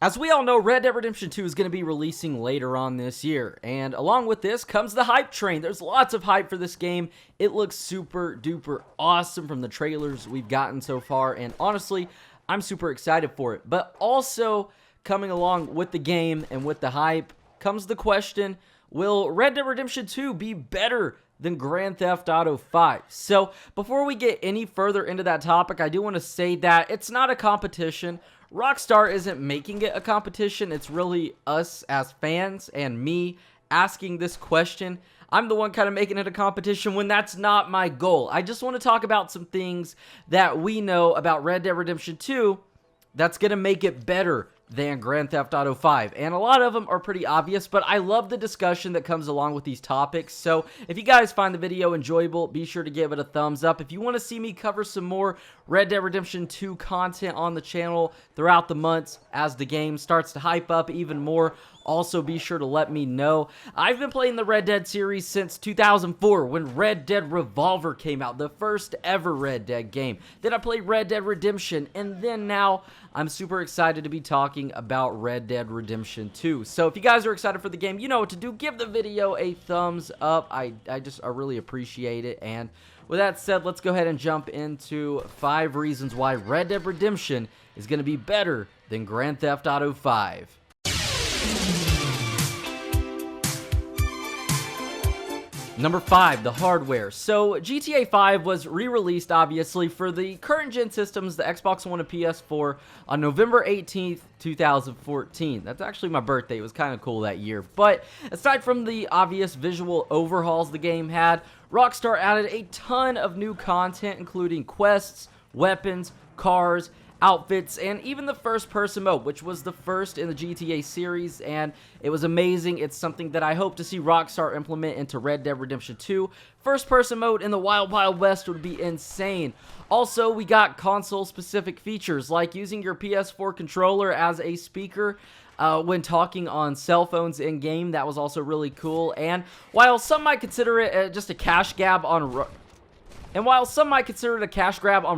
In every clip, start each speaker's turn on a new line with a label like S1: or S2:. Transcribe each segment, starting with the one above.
S1: As we all know, Red Dead Redemption 2 is going to be releasing later on this year, and along with this comes the hype train. There's lots of hype for this game. It looks super duper awesome from the trailers we've gotten so far, and honestly, I'm super excited for it. But also, coming along with the game and with the hype comes the question, will Red Dead Redemption 2 be better than Grand Theft Auto 5? So, before we get any further into that topic, I do want to say that it's not a competition. Rockstar isn't making it a competition. It's really us as fans and me asking this question. I'm the one kind of making it a competition when that's not my goal. I just want to talk about some things that we know about Red Dead Redemption 2 that's going to make it better than Grand Theft Auto 5. And a lot of them are pretty obvious, but I love the discussion that comes along with these topics. So if you guys find the video enjoyable, be sure to give it a thumbs up. If you want to see me cover some more Red Dead Redemption 2 content on the channel throughout the months as the game starts to hype up even more, also be sure to let me know. I've been playing the Red Dead series since 2004 when Red Dead Revolver came out, the first ever Red Dead game. Then I played Red Dead Redemption, and then now I'm super excited to be talking about Red Dead Redemption 2. So if you guys are excited for the game, you know what to do. Give the video a thumbs up. I really appreciate it. And with that said, let's go ahead and jump into 5 reasons why Red Dead Redemption is going to be better than Grand Theft Auto 5. Number 5, the hardware. So GTA 5 was re-released, obviously, for the current gen systems, the Xbox One and PS4, on November 18th, 2014. That's actually my birthday. It was kind of cool that year. But aside from the obvious visual overhauls the game had, Rockstar added a ton of new content, including quests, weapons, cars, outfits, and even the first-person mode, which was the first in the GTA series, and it was amazing. It's something that I hope to see Rockstar implement into Red Dead Redemption 2. First-person mode in the Wild Wild West would be insane. Also, we got console-specific features, like using your PS4 controller as a speaker when talking on cell phones in-game. That was also really cool, and while some might consider it just a cash grab on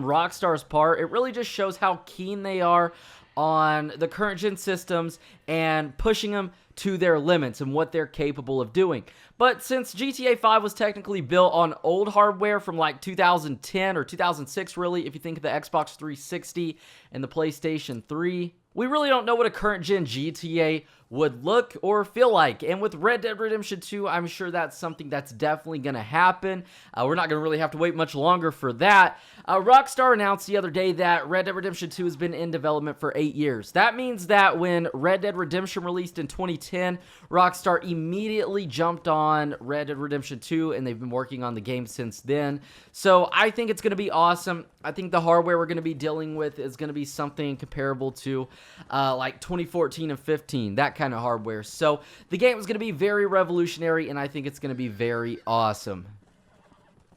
S1: Rockstar's part, it really just shows how keen they are on the current gen systems and pushing them to their limits and what they're capable of doing. But since GTA 5 was technically built on old hardware from like 2010 or 2006 really, if you think of the Xbox 360 and the PlayStation 3, we really don't know what a current gen GTA would look or feel like. And with Red Dead Redemption 2, I'm sure that's something that's definitely going to happen. We're not going to really have to wait much longer for that. Rockstar announced the other day that Red Dead Redemption 2 has been in development for 8 years. That means that when Red Dead Redemption released in 2010, Rockstar immediately jumped on Red Dead Redemption 2, and they've been working on the game since then. So I think it's going to be awesome. I think the hardware we're going to be dealing with is going to be something comparable to like 2014 and 15, that kind of hardware. So the game is going to be very revolutionary, and I think it's going to be very awesome.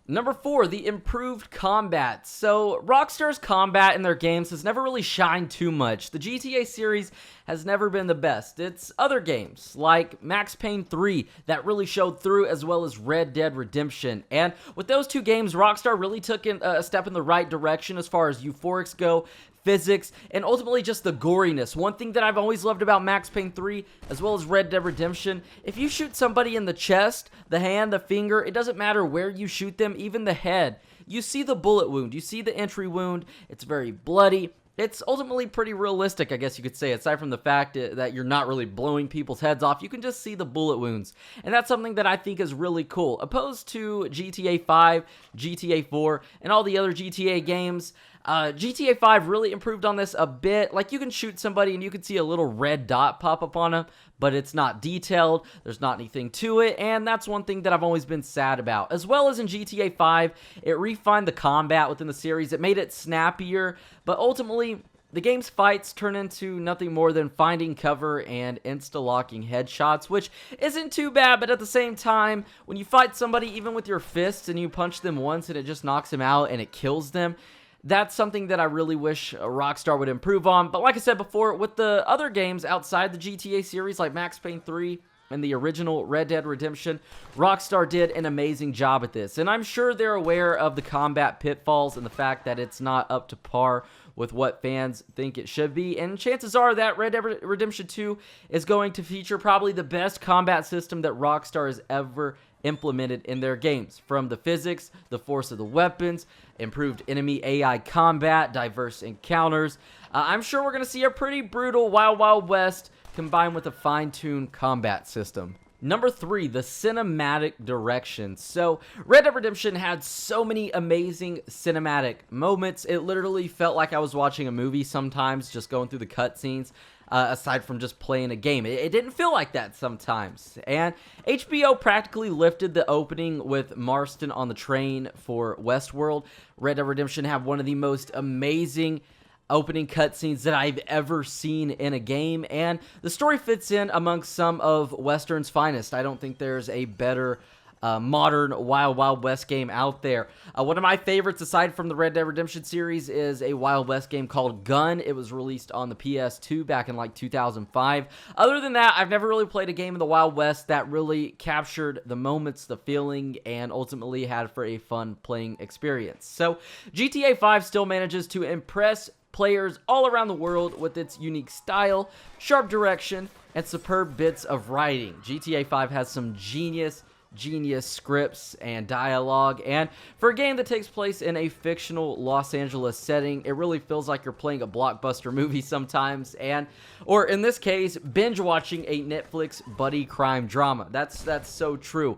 S1: Number 4, the improved combat. So Rockstar's combat in their games has never really shined too much. The GTA series has never been the best. It's other games like Max Payne 3 that really showed through, as well as Red Dead Redemption. And with those two games, Rockstar really took a step in the right direction as far as euphorics go, physics, and ultimately just the goriness. One thing that I've always loved about Max Payne 3, as well as Red Dead Redemption, if you shoot somebody in the chest, the hand, the finger, it doesn't matter where you shoot them, even the head. You see the bullet wound, you see the entry wound, it's very bloody. It's ultimately pretty realistic, I guess you could say, aside from the fact that you're not really blowing people's heads off. You can just see the bullet wounds, and that's something that I think is really cool. Opposed to GTA 5, GTA 4, and all the other GTA games, GTA 5 really improved on this a bit. Like, you can shoot somebody and you can see a little red dot pop up on them, but it's not detailed, there's not anything to it, and that's one thing that I've always been sad about. As well as in GTA 5, it refined the combat within the series, it made it snappier, but ultimately, the game's fights turn into nothing more than finding cover and insta-locking headshots, which isn't too bad, but at the same time, when you fight somebody even with your fists and you punch them once and it just knocks them out and it kills them, that's something that I really wish Rockstar would improve on. But like I said before, with the other games outside the GTA series, like Max Payne 3 and the original Red Dead Redemption, Rockstar did an amazing job at this. And I'm sure they're aware of the combat pitfalls and the fact that it's not up to par with what fans think it should be. And chances are that Red Dead Redemption 2 is going to feature probably the best combat system that Rockstar has ever implemented in their games. From the physics, the force of the weapons, improved enemy AI combat, diverse encounters. I'm sure we're going to see a pretty brutal Wild Wild West combined with a fine-tuned combat system. Number 3, the cinematic direction. So, Red Dead Redemption had so many amazing cinematic moments. It literally felt like I was watching a movie sometimes, just going through the cutscenes. Aside from just playing a game. It didn't feel like that sometimes. And HBO practically lifted the opening with Marston on the train for Westworld. Red Dead Redemption had one of the most amazing opening cutscenes that I've ever seen in a game, and the story fits in amongst some of Western's finest. I don't think there's a better modern Wild Wild West game out there. One of my favorites, aside from the Red Dead Redemption series, is a Wild West game called Gun. It was released on the PS2 back in like 2005. Other than that, I've never really played a game in the Wild West that really captured the moments, the feeling, and ultimately had for a fun playing experience. So GTA 5 still manages to impress players all around the world with its unique style, sharp direction, and superb bits of writing. GTA 5 has some genius scripts and dialogue, and for a game that takes place in a fictional Los Angeles setting, it really feels like you're playing a blockbuster movie sometimes, or in this case, binge watching a Netflix buddy crime drama. That's so true.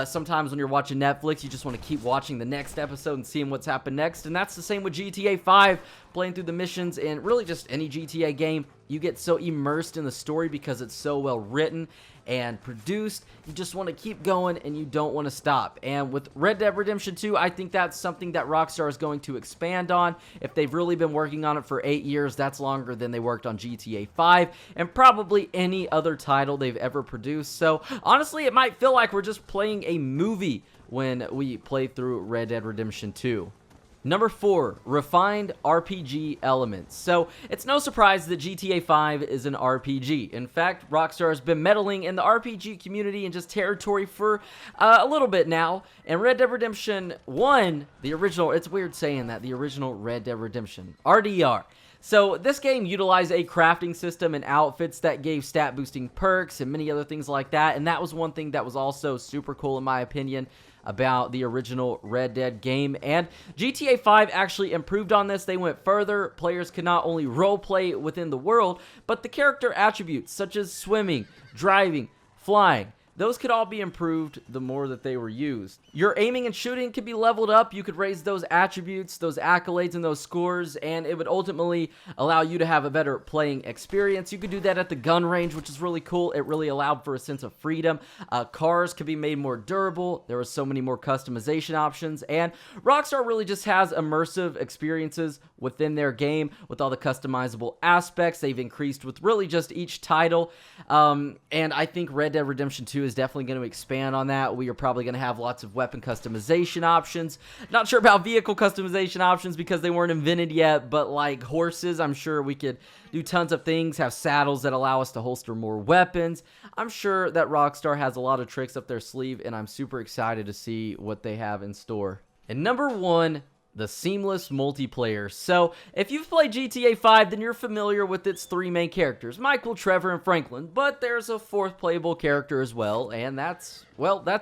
S1: Sometimes when you're watching Netflix, you just want to keep watching the next episode and seeing what's happened next, and that's the same with GTA 5, playing through the missions, and really just any GTA game. You get so immersed in the story because it's so well written and produced. You just want to keep going and you don't want to stop. And with Red Dead Redemption 2, I think that's something that Rockstar is going to expand on. If they've really been working on it for 8 years, that's longer than they worked on GTA 5 and probably any other title they've ever produced. So honestly, it might feel like we're just playing a movie when we play through Red Dead Redemption 2. Number 4, refined RPG elements. So, it's no surprise that GTA 5 is an RPG. In fact, Rockstar has been meddling in the RPG community and just territory for a little bit now. And Red Dead Redemption 1, the original, it's weird saying that, the original Red Dead Redemption, RDR. So, this game utilized a crafting system and outfits that gave stat boosting perks and many other things like that. And that was one thing that was also super cool in my opinion about the original Red Dead game, and GTA 5 actually improved on this. They went further. Players could not only roleplay within the world, but the character attributes such as swimming, driving, flying, those could all be improved the more that they were used. Your aiming and shooting could be leveled up. You could raise those attributes, those accolades, and those scores, and it would ultimately allow you to have a better playing experience. You could do that at the gun range, which is really cool. It really allowed for a sense of freedom. Cars could be made more durable. There were so many more customization options, and Rockstar really just has immersive experiences within their game with all the customizable aspects they've increased with really just each title. And I think Red Dead Redemption 2 is definitely going to expand on that. We are probably going to have lots of weapon customization options. Not sure about vehicle customization options because they weren't invented yet, but like horses, I'm sure we could do tons of things, have saddles that allow us to holster more weapons. I'm sure that Rockstar has a lot of tricks up their sleeve, and I'm super excited to see what they have in store. And number 1, the seamless multiplayer. So, if you've played GTA 5, then you're familiar with its 3 main characters, Michael, Trevor, and Franklin, but there's a 4th playable character as well, and that's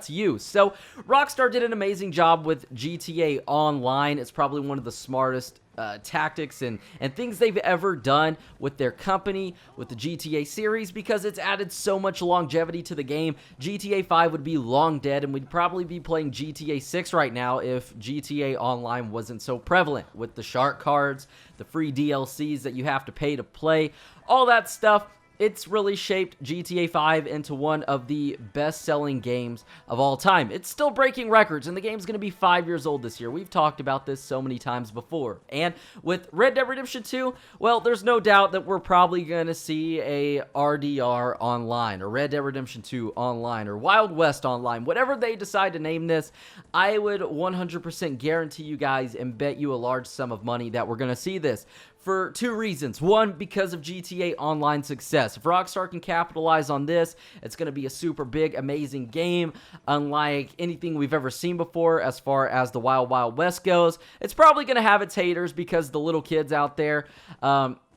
S1: you. So, Rockstar did an amazing job with GTA Online. It's probably one of the smartest tactics and things they've ever done with their company, with the GTA series, because it's added so much longevity to the game. GTA 5 would be long dead, and we'd probably be playing GTA 6 right now if GTA Online wasn't so prevalent with the shark cards, the free DLCs that you have to pay to play, all that stuff. It's really shaped GTA 5 into one of the best-selling games of all time. It's still breaking records, and the game's going to be 5 years old this year. We've talked about this so many times before. And with Red Dead Redemption 2, well, there's no doubt that we're probably going to see a RDR Online, or Red Dead Redemption 2 Online, or Wild West Online. Whatever they decide to name this, I would 100% guarantee you guys and bet you a large sum of money that we're going to see this. for two reasons. One, because of GTA Online success. If Rockstar can capitalize on this, it's going to be a super big, amazing game, unlike anything we've ever seen before as far as the Wild Wild West goes. It's probably going to have its haters because the little kids out there,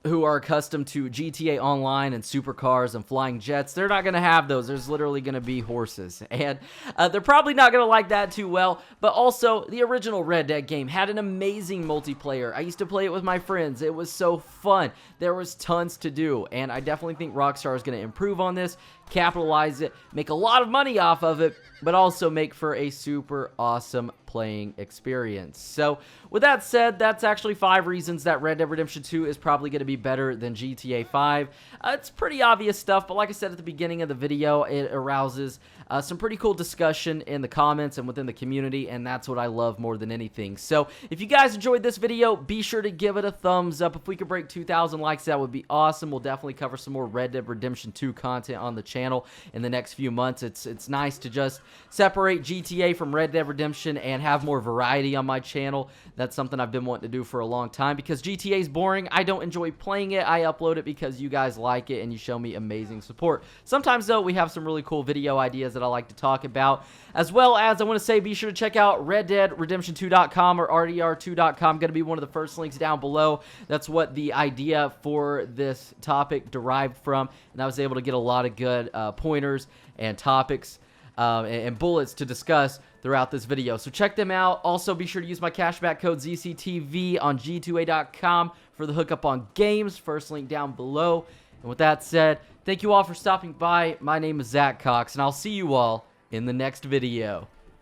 S1: who are accustomed to GTA Online and supercars and flying jets, they're not going to have those. There's literally going to be horses. And they're probably not going to like that too well. But also, the original Red Dead game had an amazing multiplayer. I used to play it with my friends. It was so fun. There was tons to do. And I definitely think Rockstar is going to improve on this, capitalize it, make a lot of money off of it, but also make for a super awesome playing experience. So with that said, that's actually 5 reasons that Red Dead Redemption 2 is probably going to be better than GTA 5. It's pretty obvious stuff, but like I said at the beginning of the video, it arouses some pretty cool discussion in the comments and within the community, and that's what I love more than anything. So if you guys enjoyed this video, be sure to give it a thumbs up. If we could break 2,000 likes, that would be awesome. We'll definitely cover some more Red Dead Redemption 2 content on the channel in the next few months. It's nice to just separate GTA from Red Dead Redemption and have more variety on my channel. That's something I've been wanting to do for a long time because GTA is boring. I don't enjoy playing it. I upload it because you guys like it and you show me amazing support. Sometimes, though, we have some really cool video ideas that I like to talk about. As well as, I want to say, be sure to check out RedDeadRedemption2.com or RDR2.com. Going to be one of the first links down below. That's what the idea for this topic derived from, and I was able to get a lot of good pointers and topics and bullets to discuss throughout this video. So check them out. Also, be sure to use my cashback code ZCTV on G2A.com for the hookup on games. First link down below. And with that said, thank you all for stopping by. My name is Zach Cox, and I'll see you all in the next video.